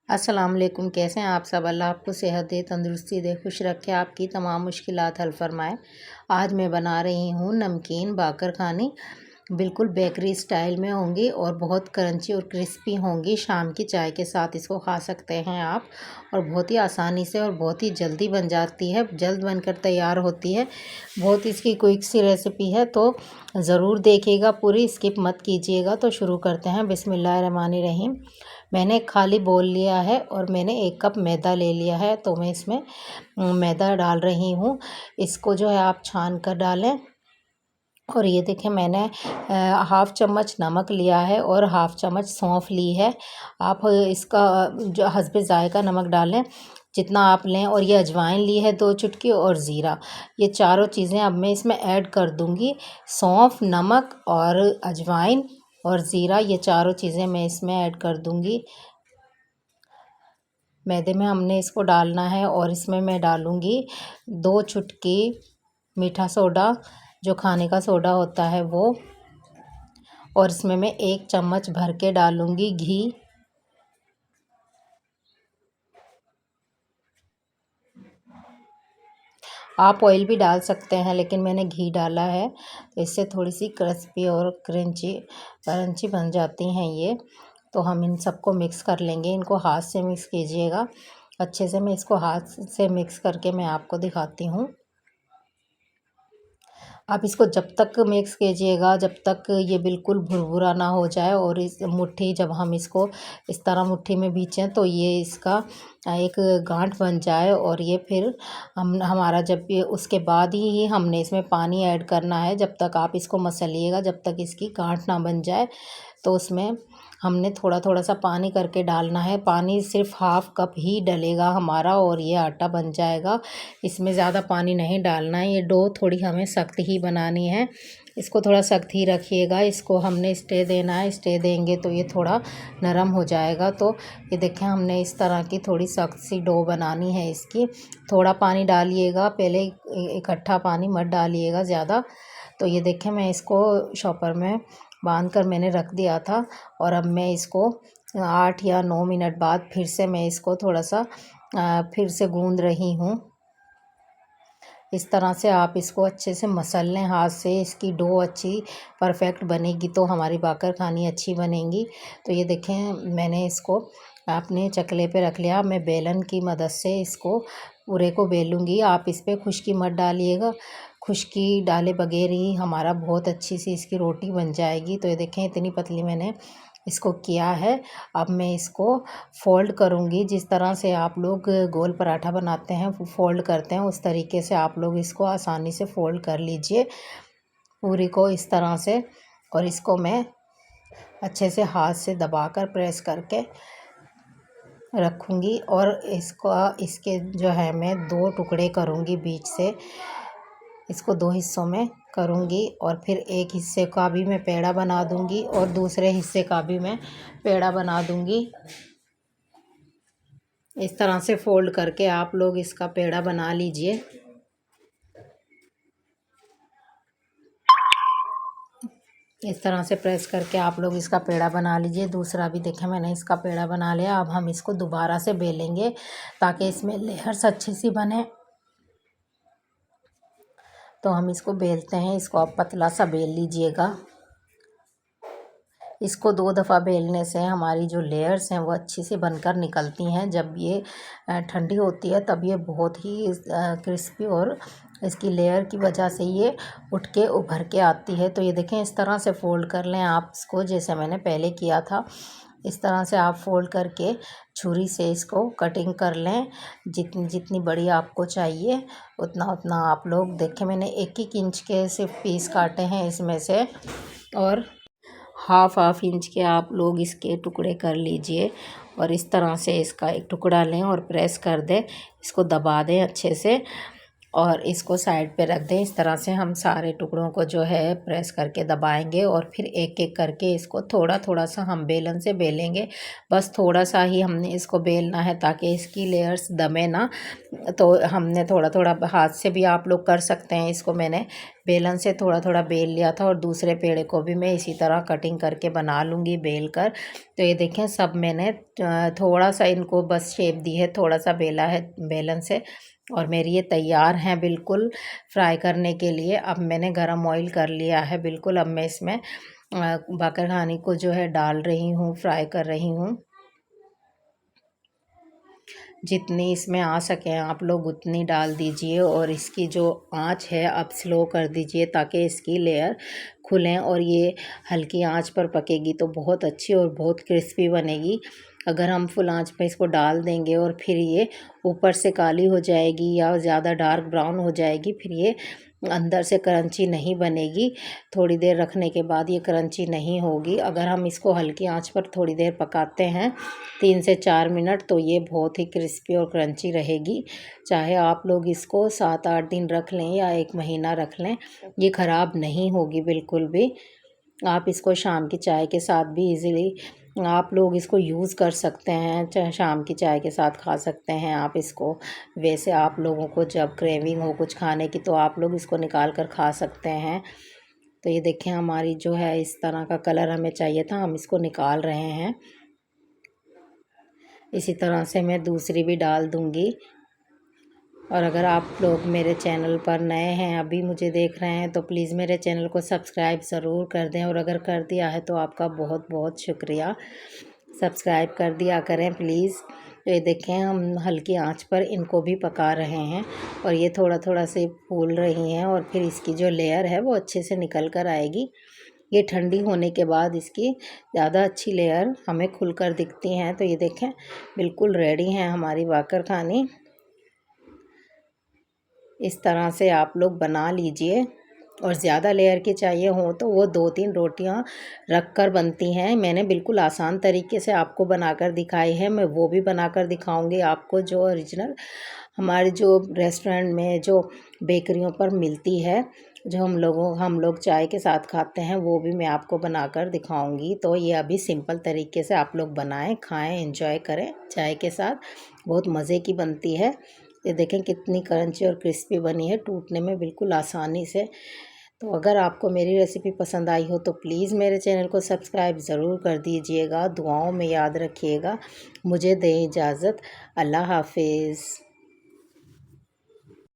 अस्सलाम वालेकुम। कैसे हैं आप सब? अल्लाह आपको सेहत दे, तंदुरुस्ती दे, खुश रखे, आपकी तमाम मुश्किलात हल फरमाए। आज मैं बना रही हूँ नमकीन बाकरखानी। बिल्कुल बेकरी स्टाइल में होंगी और बहुत क्रंची और क्रिस्पी होंगी। शाम की चाय के साथ इसको खा सकते हैं आप, और बहुत ही आसानी से और बहुत ही जल्दी बन जाती है, जल्द बनकर तैयार होती है। बहुत इसकी क्विक सी रेसिपी है, तो ज़रूर देखिएगा पूरी, स्किप मत कीजिएगा। तो शुरू करते हैं। बिस्मिल्लाहिर्रहमानिर्रहीम। मैंने खाली बोल लिया है और मैंने 1 कप मैदा ले लिया है, तो मैं इसमें मैदा डाल रही हूँ। इसको जो है आप छान कर डालें। और ये देखें, मैंने हाफ़ चम्मच नमक लिया है और हाफ़ चम्मच सौंफ ली है। आप इसका जो हस्बे ज़ायक़ा नमक डालें जितना आप लें। और ये अजवाइन ली है 2 चुटकी, और ज़ीरा। ये चारों चीज़ें अब मैं इसमें ऐड कर दूँगी। सौंफ, नमक और अजवाइन और ज़ीरा, ये चारों चीज़ें मैं इसमें ऐड कर दूँगी। मैदे में हमने इसको डालना है, और इसमें मैं डालूँगी 2 चुटकी मीठा सोडा, जो खाने का सोडा होता है वो। और इसमें मैं 1 चम्मच भर के डालूँगी घी। आप ऑयल भी डाल सकते हैं, लेकिन मैंने घी डाला है, तो इससे थोड़ी सी क्रिस्पी और क्रंची बन जाती हैं ये। तो हम इन सबको मिक्स कर लेंगे। इनको हाथ से मिक्स कीजिएगा अच्छे से। मैं इसको हाथ से मिक्स करके मैं आपको दिखाती हूँ। आप इसको जब तक मिक्स कीजिएगा जब तक ये बिल्कुल भुरभुरा ना हो जाए, और इस मुट्ठी जब हम इसको इस तरह मुट्ठी में भींचें तो ये इसका एक गांठ बन जाए। और ये फिर हमारा जब ये उसके बाद ही हमने इसमें पानी ऐड करना है। जब तक आप इसको मसलिएगा जब तक इसकी गांठ ना बन जाए। तो उसमें हमने थोड़ा थोड़ा सा पानी करके डालना है। पानी सिर्फ हाफ़ कप ही डलेगा हमारा, और ये आटा बन जाएगा। इसमें ज़्यादा पानी नहीं डालना है। ये डो थोड़ी हमें सख्त ही बनानी है। इसको थोड़ा सख्त ही रखिएगा। इसको हमने स्टे देना है। स्टे देंगे तो ये थोड़ा नरम हो जाएगा। तो ये देखें, हमने इस तरह की थोड़ी सख्त सी डो बनानी है इसकी। थोड़ा पानी डालिएगा पहले, इकट्ठा पानी मत डालिएगा ज़्यादा। तो ये देखें, मैं इसको शॉपर में बांध कर मैंने रख दिया था, और अब मैं इसको 8 या 9 मिनट बाद फिर से मैं इसको थोड़ा सा फिर से गूंद रही हूँ। इस तरह से आप इसको अच्छे से मसल लें हाथ से। इसकी डो अच्छी परफेक्ट बनेगी तो हमारी बाकरखानी अच्छी बनेगी। तो ये देखें, मैंने इसको अपने चकले पे रख लिया। मैं बेलन की मदद से इसको पूरे को बेलूँगी। आप इस पर खुश्की मत डालिएगा। खुश्की डाले बगैर ही हमारा बहुत अच्छी सी इसकी रोटी बन जाएगी। तो ये देखें, इतनी पतली मैंने इसको किया है। अब मैं इसको फ़ोल्ड करूँगी। जिस तरह से आप लोग गोल पराठा बनाते हैं, फ़ोल्ड करते हैं, उस तरीके से आप लोग इसको आसानी से फ़ोल्ड कर लीजिए पूरी को इस तरह से। और इसको मैं अच्छे से हाथ से दबाकर प्रेस करके रखूँगी। और इसके जो है मैं 2 टुकड़े करूँगी बीच से। इसको 2 हिस्सों में करूँगी, और फिर एक हिस्से का भी मैं पेड़ा बना दूँगी और दूसरे हिस्से का भी मैं पेड़ा बना दूँगी। इस तरह से फ़ोल्ड करके आप लोग इसका पेड़ा बना लीजिए। इस तरह से प्रेस करके आप लोग इसका पेड़ा बना लीजिए। दूसरा भी देखें, मैंने इसका पेड़ा बना लिया। अब हम इसको दोबारा से बेलेंगे ताकि इसमें लेयर्स अच्छी सी बने। तो हम इसको बेलते हैं। इसको आप पतला सा बेल लीजिएगा। इसको 2 दफ़ा बेलने से हमारी जो लेयर्स हैं वो अच्छी से बनकर निकलती हैं। जब ये ठंडी होती है तब ये बहुत ही क्रिस्पी, और इसकी लेयर की वजह से ये उठ के उभर के आती है। तो ये देखें, इस तरह से फ़ोल्ड कर लें आप इसको, जैसे मैंने पहले किया था। इस तरह से आप फ़ोल्ड करके छुरी से इसको कटिंग कर लें। जितनी जितनी बड़ी आपको चाहिए उतना उतना आप लोग देखें। मैंने 1-1 इंच के सिर्फ पीस काटे हैं इसमें से, और हाफ़ इंच के आप लोग इसके टुकड़े कर लीजिए। और इस तरह से इसका एक टुकड़ा लें और प्रेस कर दें। इसको दबा दें अच्छे से, और इसको साइड पे रख दें। इस तरह से हम सारे टुकड़ों को जो है प्रेस करके दबाएंगे, और फिर एक एक करके इसको थोड़ा थोड़ा सा हम बेलन से बेलेंगे। बस थोड़ा सा ही हमने इसको बेलना है ताकि इसकी लेयर्स दमे ना। तो हमने थोड़ा थोड़ा हाथ से भी आप लोग कर सकते हैं। इसको मैंने बेलन से थोड़ा थोड़ा बेल लिया था और दूसरे पेड़े को भी मैं इसी तरह कटिंग करके बना लूँगी बेल कर। तो ये देखें सब मैंने थोड़ा सा इनको बस शेप दी है, थोड़ा सा बेला है बेलन से और मेरी ये तैयार हैं बिल्कुल फ्राई करने के लिए। अब मैंने गरम ऑयल कर लिया है बिल्कुल। अब मैं इसमें बाकरखानी को जो है डाल रही हूँ, फ्राई कर रही हूँ। जितनी इसमें आ सके आप लोग उतनी डाल दीजिए और इसकी जो आंच है अब स्लो कर दीजिए ताकि इसकी लेयर खुलें और ये हल्की आंच पर पकेगी तो बहुत अच्छी और बहुत क्रिस्पी बनेगी। अगर हम फुल आंच पे इसको डाल देंगे और फिर ये ऊपर से काली हो जाएगी या ज़्यादा डार्क ब्राउन हो जाएगी, फिर ये अंदर से क्रंची नहीं बनेगी। थोड़ी देर रखने के बाद ये क्रंची नहीं होगी। अगर हम इसको हल्की आंच पर थोड़ी देर पकाते हैं 3 से 4 मिनट तो ये बहुत ही क्रिस्पी और क्रंची रहेगी। चाहे आप लोग इसको 7-8 दिन रख लें या 1 महीना रख लें, ये ख़राब नहीं होगी बिल्कुल भी। आप इसको शाम की चाय के साथ भी इजीली आप लोग इसको यूज़ कर सकते हैं, चाहे शाम की चाय के साथ खा सकते हैं आप इसको। वैसे आप लोगों को जब क्रेविंग हो कुछ खाने की तो आप लोग इसको निकाल कर खा सकते हैं। तो ये देखें हमारी जो है इस तरह का कलर हमें चाहिए था, हम इसको निकाल रहे हैं। इसी तरह से मैं दूसरी भी डाल दूँगी। और अगर आप लोग मेरे चैनल पर नए हैं, अभी मुझे देख रहे हैं, तो प्लीज़ मेरे चैनल को सब्सक्राइब ज़रूर कर दें और अगर कर दिया है तो आपका बहुत बहुत शुक्रिया। सब्सक्राइब कर दिया करें प्लीज़। तो ये देखें हम हल्की आंच पर इनको भी पका रहे हैं और ये थोड़ा थोड़ा से फूल रही हैं और फिर इसकी जो लेयर है वो अच्छे से निकल कर आएगी। ये ठंडी होने के बाद इसकी ज़्यादा अच्छी लेयर हमें खुलकर दिखती हैं। तो ये देखें बिल्कुल रेडी हैं हमारी बाकरखानी। इस तरह से आप लोग बना लीजिए और ज़्यादा लेयर की चाहिए हो तो वो 2-3 रोटियां रख कर बनती हैं। मैंने बिल्कुल आसान तरीके से आपको बनाकर दिखाई है, मैं वो भी बनाकर दिखाऊंगी आपको जो ओरिजिनल हमारे जो रेस्टोरेंट में जो बेकरियों पर मिलती है, जो हम लोग चाय के साथ खाते हैं, वो भी मैं आपको बनाकर दिखाऊंगी। तो ये अभी सिंपल तरीके से आप लोग बनाएं, खाएं, एंजॉय करें चाय के साथ, बहुत मज़े की बनती है। ये देखें कितनी क्रंची और क्रिस्पी बनी है, टूटने में बिल्कुल आसानी से। तो अगर आपको मेरी रेसिपी पसंद आई हो तो प्लीज़ मेरे चैनल को सब्सक्राइब ज़रूर कर दीजिएगा। दुआओं में याद रखिएगा। मुझे दें इजाज़त। अल्लाह हाफिज़।